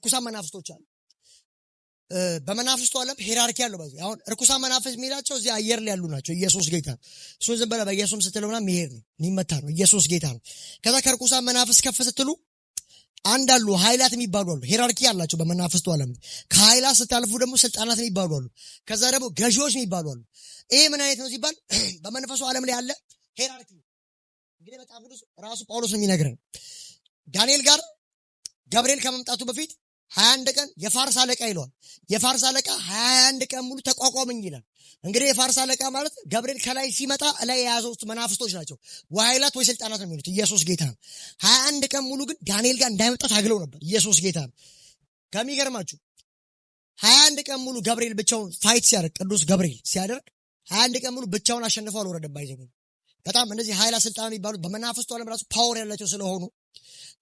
ርኩሳን መናፍስቶች አሉ። በመናፍስቱ ዓለም ሄራርኪ አለው። በዚህ አሁን ርኩሳን መናፍስት የሚላቸው እዚህ አየር ላይ ያሉ ናቸው። ኢየሱስ ጌታ ነው። እሱን ዝም ብለህ በኢየሱስ ስትለውና መሄድ ነው፣ የሚመታ ነው። ኢየሱስ ጌታ ነው። ከዛ ከርኩሳን መናፍስት ከፍ ስትሉ አንድ አሉ፣ ኃይላት የሚባሉ አሉ። ሄራርኪ አላቸው በመናፍስቱ ዓለም። ከኃይላት ስታልፉ ደግሞ ስልጣናት የሚባሉ አሉ። ከዛ ደግሞ ገዢዎች የሚባሉ አሉ። ይሄ ምን አይነት ነው ሲባል በመንፈሱ ዓለም ላይ ያለ ሄራርኪ። እንግዲህ በጣም ብዙ ራሱ ጳውሎስ ነው የሚነግረን። ዳንኤል ጋር ገብርኤል ከመምጣቱ በፊት 21 ቀን የፋርስ አለቃ ይለዋል። የፋርስ አለቃ 21 ቀን ሙሉ ተቋቋመኝ ይላል። እንግዲህ የፋርስ አለቃ ማለት ገብርኤል ከላይ ሲመጣ ላይ የያዘው መናፍስቶች ናቸው። ወይ ኃይላት ወይ ስልጣናት ነው የሚሉት። ኢየሱስ ጌታ ነው። 21 ቀን ሙሉ ግን ዳንኤል ጋር እንዳይመጣ ታግለው ነበር። ኢየሱስ ጌታ ነው። ከሚገርማችሁ 21 ቀን ሙሉ ገብርኤል ብቻውን ፋይት ሲያደርግ፣ ቅዱስ ገብርኤል ሲያደርግ 21 ቀን ሙሉ ብቻውን አሸንፎ አልወረደም። ባይዘው በጣም እነዚህ ኃይላት ስልጣናት የሚባሉት በመናፍስቱ ዓለም ራሱ ፓወር ያላቸው ስለሆኑ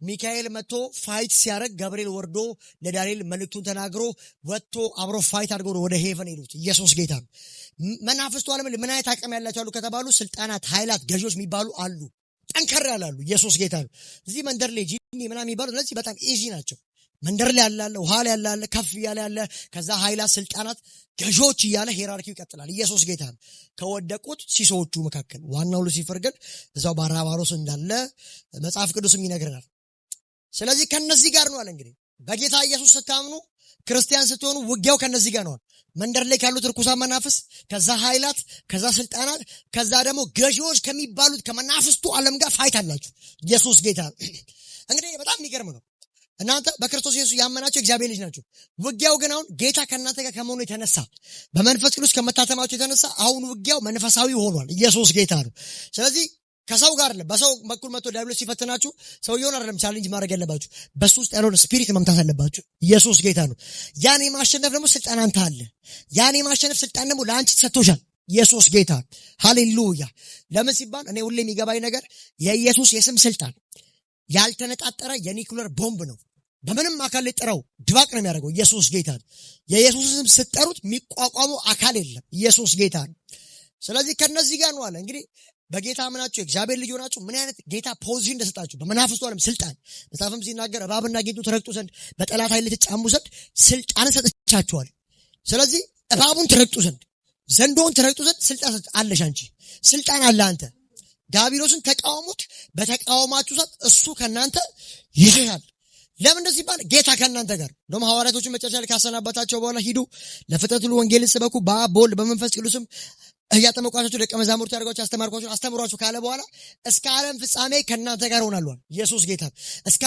ሚካኤል መጥቶ ፋይት ሲያደርግ ገብርኤል ወርዶ ለዳንኤል መልእክቱን ተናግሮ ወጥቶ አብሮ ፋይት አድርገው ወደ ሄቨን ሄዱት። ኢየሱስ ጌታ ነው። መናፍስቱ ዓለም ምን አይነት አቅም ያላቸው አሉ ከተባሉ ስልጣናት፣ ኃይላት፣ ገዢዎች የሚባሉ አሉ። ጠንከር ያላሉ። ኢየሱስ ጌታ ነው። እዚህ መንደር ላይ ጂኒ ምናምን የሚባሉ እነዚህ በጣም ኢዚ ናቸው። መንደር ላይ ያላለ፣ ውሃ ላይ ያላለ፣ ከፍ እያለ ያለ፣ ከዛ ኃይላት፣ ስልጣናት፣ ገዢዎች እያለ ሄራርኪው ይቀጥላል። ኢየሱስ ጌታ ነው። ከወደቁት ሲሶዎቹ መካከል ዋናው ሉሲፈር ግን እዛው ባራባሮስ እንዳለ መጽሐፍ ቅዱስም ይነግረናል። ስለዚህ ከነዚህ ጋር ነው አለ። እንግዲህ በጌታ ኢየሱስ ስታምኑ ክርስቲያን ስትሆኑ ውጊያው ከነዚህ ጋር ነው። መንደር ላይ ካሉት ርኩሳን መናፍስ፣ ከዛ ኃይላት፣ ከዛ ስልጣናት፣ ከዛ ደግሞ ገዢዎች ከሚባሉት ከመናፍስቱ ዓለም ጋር ፋይት አላችሁ። ኢየሱስ ጌታ እንግዲህ በጣም የሚገርም ነው። እናንተ በክርስቶስ ኢየሱስ ያመናችሁ እግዚአብሔር ልጅ ናችሁ። ውጊያው ግን አሁን ጌታ ከእናንተ ጋር ከመሆኑ የተነሳ በመንፈስ ቅዱስ ከመታተማችሁ የተነሳ አሁን ውጊያው መንፈሳዊ ሆኗል። ኢየሱስ ጌታ ነው። ስለዚህ ከሰው ጋር አይደለም። በሰው በኩል መጥቶ ዲያብሎስ ሲፈትናችሁ ሰውየውን አይደለም ቻሌንጅ ማድረግ ያለባችሁ፣ በሱ ውስጥ ያለውን ስፒሪት መምታት አለባችሁ። ኢየሱስ ጌታ ነው። ያን የማሸነፍ ደግሞ ስልጣን አንተ አለ። ያን የማሸነፍ ስልጣን ደግሞ ለአንቺ ተሰጥቶሻል። ኢየሱስ ጌታ ሃሌሉያ። ለምን ሲባል እኔ ሁሌ የሚገባኝ ነገር የኢየሱስ የስም ስልጣን ያልተነጣጠረ የኒኩለር ቦምብ ነው። በምንም አካል ላይ ጥረው ድባቅ ነው የሚያደርገው። ኢየሱስ ጌታ ነው። የኢየሱስ ስም ስትጠሩት የሚቋቋመው አካል የለም። ኢየሱስ ጌታ ነው። ስለዚህ ከነዚህ ጋር ነው አለ። እንግዲህ በጌታ አምናችሁ እግዚአብሔር ልጅ ሆናችሁ ምን አይነት ጌታ ፖዚሽን እንደሰጣችሁ በመናፍስቱ ዓለም ስልጣን መጽሐፍም ሲናገር እባብና ጊንጡን ትረግጡ ዘንድ በጠላት ኃይል ትጫሙ ዘንድ ስልጣን ሰጥቻችኋል። ስለዚህ እባቡን ትረግጡ ዘንድ ዘንዶውን ትረግጡ ዘንድ ስልጣን አለሽ። አንቺ ስልጣን አለ። አንተ ዲያብሎስን ተቃወሙት። በተቃወማችሁ ሰዓት እሱ ከናንተ ይሸሻል። ለምን እንደዚህ ይባል? ጌታ ከናንተ ጋር ነው። ሐዋርያቶችን መጨረሻ ላይ ካሰናበታቸው በኋላ ሂዱ ለፍጥረት ሁሉ ወንጌልን ስበኩ፣ በአብ በወልድ በመንፈስ ቅዱስም እያጠመቋቸው ደቀ መዛሙርት ያደርጓቸው አስተምሯቸው ካለ በኋላ እስከ ዓለም ፍጻሜ ከናንተ ጋር ሆናለሁ። ኢየሱስ ጌታ እስከ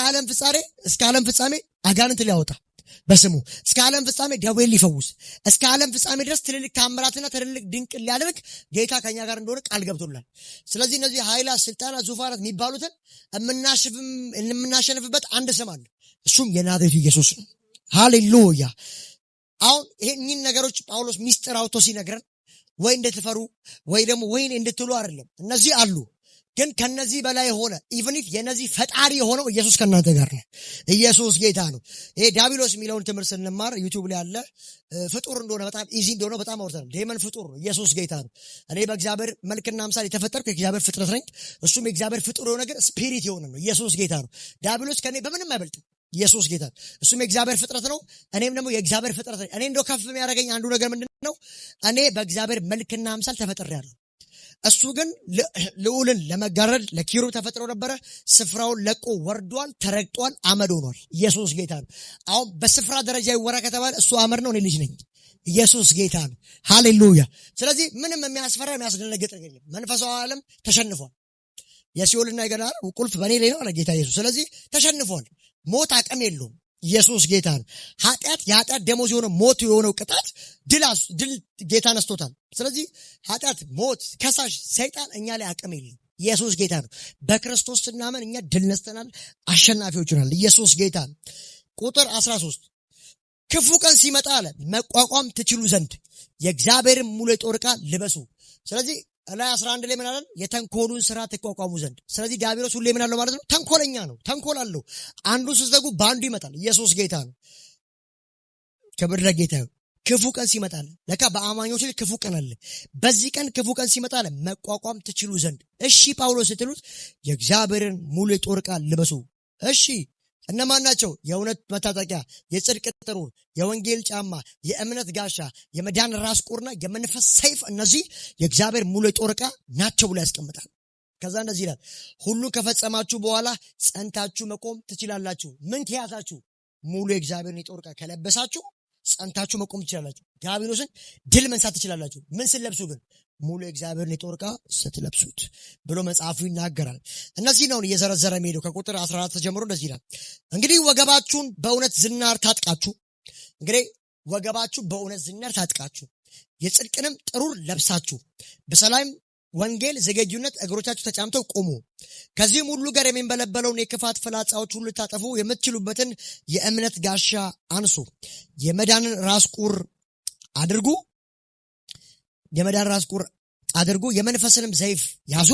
ዓለም ፍጻሜ አጋንንት ሊያወጣ በስሙ እስከ ዓለም ፍጻሜ ደዌን ሊፈውስ እስከ ዓለም ፍጻሜ ድረስ ትልልቅ ተአምራትና ትልልቅ ድንቅ ሊያደርግ ጌታ ከኛ ጋር እንደሆነ ቃል ገብቶላል። ስለዚህ እነዚህ ኃይላት፣ ስልጣናት፣ ዙፋናት የሚባሉትን የምናሸንፍበት አንድ ስም አለ። እሱም የናዝሬቱ ኢየሱስ ነው። ሃሌሉያ። አሁን ይህን ነገሮች ጳውሎስ ሚስጥር አውጥቶ ሲነግረን ወይ እንድትፈሩ ወይ ደግሞ ወይኔ እንድትሉ አይደለም። እነዚህ አሉ፣ ግን ከነዚህ በላይ ሆነ ኢቭን ኢፍ የነዚህ ፈጣሪ የሆነው ኢየሱስ ከናንተ ጋር ነው። ኢየሱስ ጌታ ነው። ይሄ ዲያብሎስ የሚለውን ትምህርት ስንማር ዩቲዩብ ላይ ያለ ፍጡር እንደሆነ በጣም ኢዚ እንደሆነ በጣም አውርተናል። ዴመን ፍጡር ነው። ኢየሱስ ጌታ ነው። እኔ በእግዚአብሔር መልክና ምሳሌ የተፈጠርኩ የእግዚአብሔር ፍጥረት ነኝ። እሱም የእግዚአብሔር ፍጡር የሆነ ግን ስፒሪት የሆነ ነው። ኢየሱስ ጌታ ነው። ዲያብሎስ ከኔ በምንም አይበልጥም። ኢየሱስ ጌታ እሱም የእግዚአብሔር ፍጥረት ነው። እኔም ደግሞ የእግዚአብሔር ፍጥረት ነኝ። እኔ እንደው ከፍ የሚያደርገኝ አንዱ ነገር ምንድነው? እኔ በእግዚአብሔር መልክና ምሳሌ ተፈጥሬያለሁ። እሱ ግን ልዑልን ለመጋረድ ለኪሩብ ተፈጥሮ ነበረ። ስፍራውን ለቆ ወርዷል፣ ተረግጧል፣ አመድ ሆኗል። ኢየሱስ ጌታ ነው። አሁን በስፍራ ደረጃ ይወራ ከተባለ እሱ አመድ ነው፣ እኔ ልጅ ነኝ። ኢየሱስ ጌታ ነው። ሃሌሉያ። ስለዚህ ምንም የሚያስፈራ የሚያስደነግጥ ነገር የለም። መንፈሳዊ ዓለም ተሸንፏል። የሲኦልና የገሃነም ቁልፍ በእኔ ላይ ነው አለ ጌታ ኢየሱስ። ስለዚህ ተሸንፏል። ሞት አቅም የለውም። ኢየሱስ ጌታ ነው። የኃጢአት ደሞዝ የሆነው ሞት የሆነው ቅጣት ድል ጌታ ነስቶታል። ስለዚህ ኃጢአት፣ ሞት፣ ከሳሽ ሰይጣን እኛ ላይ አቅም የለም። ኢየሱስ ጌታ ነው። በክርስቶስ ስናመን እኛ ድል ነስተናል፣ አሸናፊዎች ሆናል። ኢየሱስ ጌታ ነው። ቁጥር 13 ክፉ ቀን ሲመጣ አለ መቋቋም ትችሉ ዘንድ የእግዚአብሔርን ሙሉ የጦር ዕቃ ልበሱ። ስለዚህ ላይ 11 ላይ ምን አለን? የተንኮሉን ስራ ትቋቋሙ ዘንድ። ስለዚህ ዲያብሎስ ሁሌ ምን አለው ማለት ነው? ተንኮለኛ ነው። ተንኮል አለው። አንዱ ሲዘጉ በአንዱ ይመጣል። ኢየሱስ ጌታ ነው። ክብር ለጌታ ይሁን። ክፉ ቀን ሲመጣ አለ ለካ በአማኞች ላይ ክፉ ቀን አለ። በዚህ ቀን ክፉ ቀን ሲመጣ አለ መቋቋም ትችሉ ዘንድ። እሺ ጳውሎስ ስትሉት የእግዚአብሔርን ሙሉ የጦር ዕቃ ልበሱ። እሺ እነማን ናቸው? የእውነት መታጠቂያ፣ የጽድቅ ጥሩር፣ የወንጌል ጫማ፣ የእምነት ጋሻ፣ የመዳን ራስ ቁርና የመንፈስ ሰይፍ፣ እነዚህ የእግዚአብሔር ሙሉ የጦር ዕቃ ናቸው ብሎ ያስቀምጣል። ከዛ እንደዚህ ይላል፣ ሁሉን ከፈጸማችሁ በኋላ ጸንታችሁ መቆም ትችላላችሁ። ምን ከያዛችሁ? ሙሉ የእግዚአብሔርን የጦር ዕቃ ከለበሳችሁ ጸንታችሁ መቆም ትችላላችሁ። ዲያብሎስን ድል መንሳት ትችላላችሁ። ምን ስትለብሱ ግን? ሙሉ የእግዚአብሔርን የጦር ዕቃ ስትለብሱት ብሎ መጽሐፉ ይናገራል። እነዚህ ነው እየዘረዘረ የሚሄደው ከቁጥር 14 ጀምሮ እንደዚህ ይላል። እንግዲህ ወገባችሁን በእውነት ዝናር ታጥቃችሁ፣ እንግዲህ ወገባችሁ በእውነት ዝናር ታጥቃችሁ፣ የጽድቅንም ጥሩር ለብሳችሁ፣ በሰላም ወንጌል ዝግጁነት እግሮቻችሁ ተጫምተው ቆሙ። ከዚህም ሁሉ ጋር የሚንበለበለውን የክፋት ፍላጻዎች ሁሉ ታጠፉ፣ የምትችሉበትን የእምነት ጋሻ አንሱ፣ የመዳንን ራስ ቁር አድርጉ፣ የመንፈስንም ሰይፍ ያዙ፣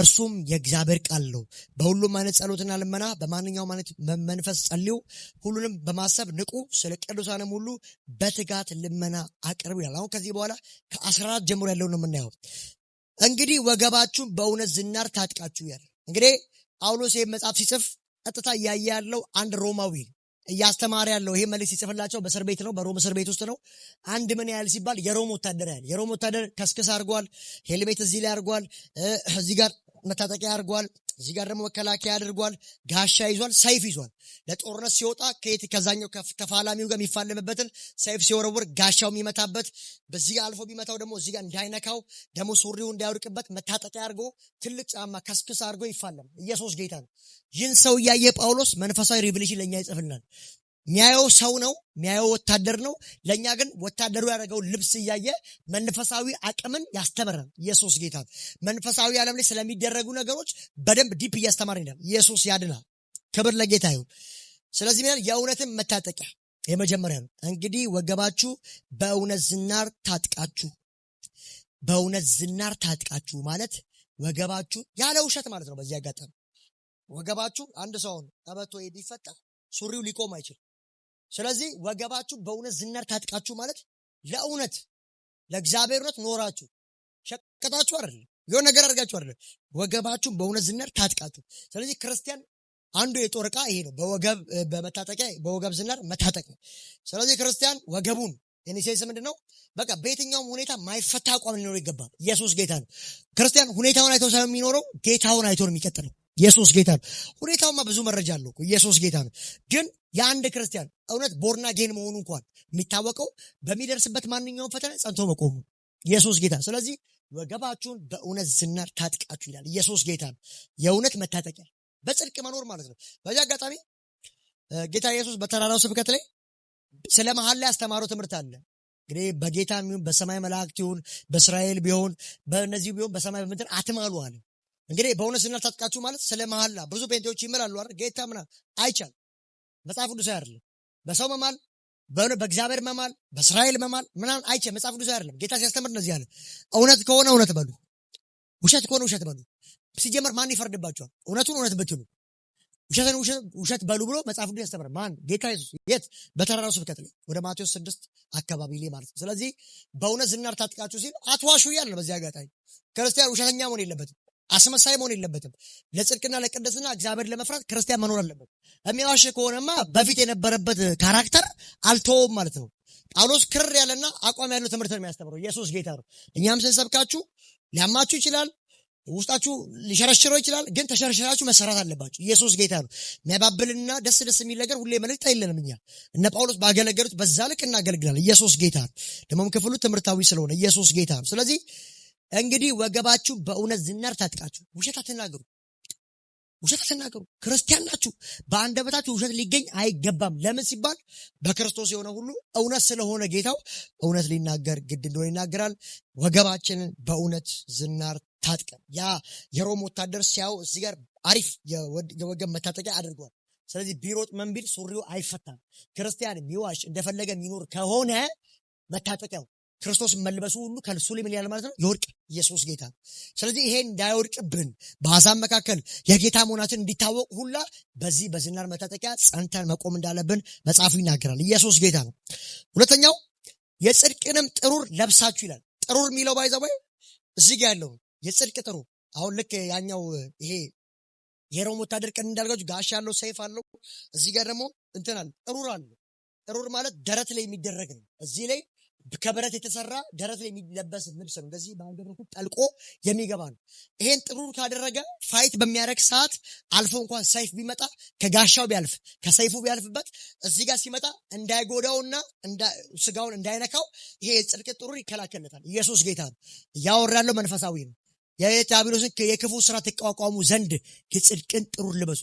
እርሱም የእግዚአብሔር ቃል ነው። በሁሉም አይነት ጸሎትና ልመና በማንኛውም አይነት መንፈስ ጸልዩ፣ ሁሉንም በማሰብ ንቁ፣ ስለ ቅዱሳንም ሁሉ በትጋት ልመና አቅርቡ ይላል። አሁን ከዚህ በኋላ ከ14 ጀምሮ ያለው ነው የምናየው። እንግዲህ ወገባችሁን በእውነት ዝናር ታጥቃችሁ ያለ። እንግዲህ ጳውሎስ ይህ መጽሐፍ ሲጽፍ ቀጥታ እያየ ያለው አንድ ሮማዊ እያስተማረ ያለው ይሄ መልእክት ሲጽፍላቸው በእስር ቤት ነው፣ በሮም እስር ቤት ውስጥ ነው። አንድ ምን ያህል ሲባል የሮም ወታደር ያህል፣ የሮም ወታደር ከስክስ አድርጓል፣ ሄልሜት እዚህ ላይ አድርጓል፣ እዚህ ጋር መታጠቂያ አድርጓል፣ እዚህ ጋር ደግሞ መከላከያ አድርጓል፣ ጋሻ ይዟል፣ ሰይፍ ይዟል። ለጦርነት ሲወጣ ከዛኛው ተፋላሚው ጋር የሚፋለምበትን ሰይፍ ሲወረውር ጋሻው የሚመታበት፣ በዚህ ጋር አልፎ ቢመታው ደግሞ እዚህ ጋር እንዳይነካው ደግሞ ሱሪው እንዳይወድቅበት መታጠቂያ አድርጎ ትልቅ ጫማ ከስክስ አድርጎ ይፋለም። ኢየሱስ ጌታ ነው። ይህን ሰው እያየ ጳውሎስ መንፈሳዊ ሪቪሌሽን ለእኛ ይጽፍልናል። ሚያየው ሰው ነው፣ ሚያየው ወታደር ነው። ለእኛ ግን ወታደሩ ያደረገው ልብስ እያየ መንፈሳዊ አቅምን ያስተምረን። ኢየሱስ ጌታ። መንፈሳዊ ዓለም ላይ ስለሚደረጉ ነገሮች በደንብ ዲፕ እያስተማር ይላል። ኢየሱስ ያድናል። ክብር ለጌታ ይሁን። ስለዚህ ምን የእውነትን መታጠቂያ የመጀመሪያ ነው። እንግዲህ ወገባችሁ በእውነት ዝናር ታጥቃችሁ። በእውነት ዝናር ታጥቃችሁ ማለት ወገባችሁ ያለ ውሸት ማለት ነው። በዚህ አጋጣሚ ወገባችሁ አንድ ሰውን ቀበቶ ቢፈታ ሱሪው ሊቆም አይችልም። ስለዚህ ወገባችሁ በእውነት ዝናር ታጥቃችሁ ማለት ለእውነት ለእግዚአብሔር እውነት ኖራችሁ ሸቀጣችሁ አይደለም፣ የሆነ ነገር አድርጋችሁ አይደለም። ወገባችሁ በእውነት ዝናር ታጥቃችሁ። ስለዚህ ክርስቲያን አንዱ የጦር ዕቃ ይሄ ነው። በመታጠቂያ በወገብ ዝናር መታጠቅ ነው። ስለዚህ ክርስቲያን ወገቡን የኔሴንስ ምንድነው? በቃ በየትኛውም ሁኔታ ማይፈታ አቋም ሊኖረው ይገባል። ኢየሱስ ጌታ ነው። ክርስቲያን ሁኔታውን አይቶ ሳይሆን የሚኖረው ጌታውን አይቶ ነው የሚቀጥለው። ኢየሱስ ጌታ ነው። ሁኔታውማ ብዙ መረጃ አለው። ኢየሱስ ጌታ ነው። ግን የአንድ ክርስቲያን እውነት ቦርና ጌን መሆኑ እንኳን የሚታወቀው በሚደርስበት ማንኛውም ፈተና ጸንቶ መቆሙ። ኢየሱስ ጌታ። ስለዚህ ወገባችሁን በእውነት ዝናር ታጥቃችሁ ይላል። ኢየሱስ ጌታ ነው። የእውነት መታጠቂያ በጽድቅ መኖር ማለት ነው። በዚህ አጋጣሚ ጌታ ኢየሱስ በተራራው ስብከት ላይ ስለ መሐላ ያስተማረው ትምህርት አለ። እንግዲህ በጌታ የሚሆን በሰማይ መላእክት ይሁን በእስራኤል ቢሆን በእነዚህ ቢሆን በሰማይ በምድር አትማሉ አለ። እንግዲህ በእውነት ዝናር ታጥቃችሁ ማለት ስለ መሐላ ብዙ ጴንጤዎች ይምላሉ አይደል? ጌታ ምናምን አይቻል መጽሐፍ ቅዱስ አይደለም። በሰው መማል በእግዚአብሔር መማል በእስራኤል መማል ምናምን አይቻል መጽሐፍ ቅዱስ አይደለም። ጌታ ሲያስተምር እንደዚህ አለ፣ እውነት ከሆነ እውነት በሉ፣ ውሸት ከሆነ ውሸት በሉ። ሲጀመር ማን ይፈርድባቸዋል? እውነቱን እውነት ብትሉ ውሸትን ውሸት በሉ ብሎ መጽሐፍ ቅዱስ ያስተምራል። ማን? ጌታ ኢየሱስ። የት? በተራራው ስብከት ላይ ወደ ማቴዎስ 6 አካባቢ ላይ ማለት ነው። ስለዚህ በእውነት ዝናር ታጥቃችሁ ሲል አትዋሹ እያለ ነው። በዚህ አጋጣሚ ክርስቲያን ውሸተኛ መሆን የለበትም፣ አስመሳይ መሆን የለበትም። ለጽድቅና ለቅድስና እግዚአብሔር ለመፍራት ክርስቲያን መኖር አለበት። የሚዋሽ ከሆነማ በፊት የነበረበት ካራክተር አልተወውም ማለት ነው። ጳውሎስ ክር ያለና አቋም ያለው ትምህርት ነው የሚያስተምረው። ኢየሱስ ጌታ ነው። እኛም ስንሰብካችሁ ሊያማችሁ ይችላል፣ ውስጣችሁ ሊሸረሽረው ይችላል። ግን ተሸርሽራችሁ መሰራት አለባችሁ። ኢየሱስ ጌታ ነው። የሚያባብልና ደስ የሚል ነገር ሁሌ መልእክት አይለንም። እኛ እነ ጳውሎስ ባገለገሉት በዛ ልክ እናገለግላለን። ኢየሱስ ጌታ ነው። ደግሞም ክፍሉ ትምህርታዊ ስለሆነ ኢየሱስ ጌታ ነው። ስለዚህ እንግዲህ ወገባችሁ በእውነት ዝናር ታጥቃችሁ። ውሸት አትናገሩ፣ ውሸት አትናገሩ። ክርስቲያን ናችሁ። በአንደበታችሁ ውሸት ሊገኝ አይገባም። ለምን ሲባል በክርስቶስ የሆነ ሁሉ እውነት ስለሆነ ጌታው እውነት ሊናገር ግድ እንደሆነ ይናገራል። ወገባችንን በእውነት ዝናር ታጥቀን። ያ የሮም ወታደር ሲያው እዚህ ጋር አሪፍ የወገብ መታጠቂያ አድርጓል። ስለዚህ ቢሮጥ መንቢል ሱሪው አይፈታም። ክርስቲያን የሚዋሽ እንደፈለገ የሚኖር ከሆነ መታጠቂያው ክርስቶስ መልበሱ ሁሉ ከልሱ ላይ ምን ያለ ማለት ነው? ይወርቅ። ኢየሱስ ጌታ። ስለዚህ ይሄ እንዳይወርቅብን በአሕዛብ መካከል የጌታ መሆናችን እንዲታወቅ ሁላ በዚህ በዝናር መታጠቂያ ጸንተን መቆም እንዳለብን መጽሐፉ ይናገራል። ኢየሱስ ጌታ ነው። ሁለተኛው የጽድቅንም ጥሩር ለብሳችሁ ይላል። ጥሩር የሚለው ባይዘው እዚህ ጋር ያለው የጽድቅ ጥሩር አሁን ልክ ያኛው ይሄ የሮም ወታደር ቀን እንዳልጋችሁ ጋሻ አለው፣ ሰይፍ አለው። እዚህ ጋር ደግሞ እንትን አለ፣ ጥሩር አለ። ጥሩር ማለት ደረት ላይ የሚደረግ ነው። እዚህ ላይ ከብረት የተሰራ ደረት ላይ የሚለበስ ልብስ ነው። እንደዚህ በአንገት በኩል ጠልቆ የሚገባ ነው። ይሄን ጥሩር ካደረገ ፋይት በሚያደርግ ሰዓት አልፎ እንኳን ሰይፍ ቢመጣ ከጋሻው ቢያልፍ ከሰይፉ ቢያልፍበት እዚህ ጋር ሲመጣ እንዳይጎዳውና ስጋውን እንዳይነካው ይሄ የጽድቅ ጥሩር ይከላከልለታል። ኢየሱስ ጌታ ነው። ያወራለው መንፈሳዊ ነው። የዲያብሎስን የክፉ ስራ ተቋቋሙ ዘንድ የጽድቅን ጥሩር ልበሱ።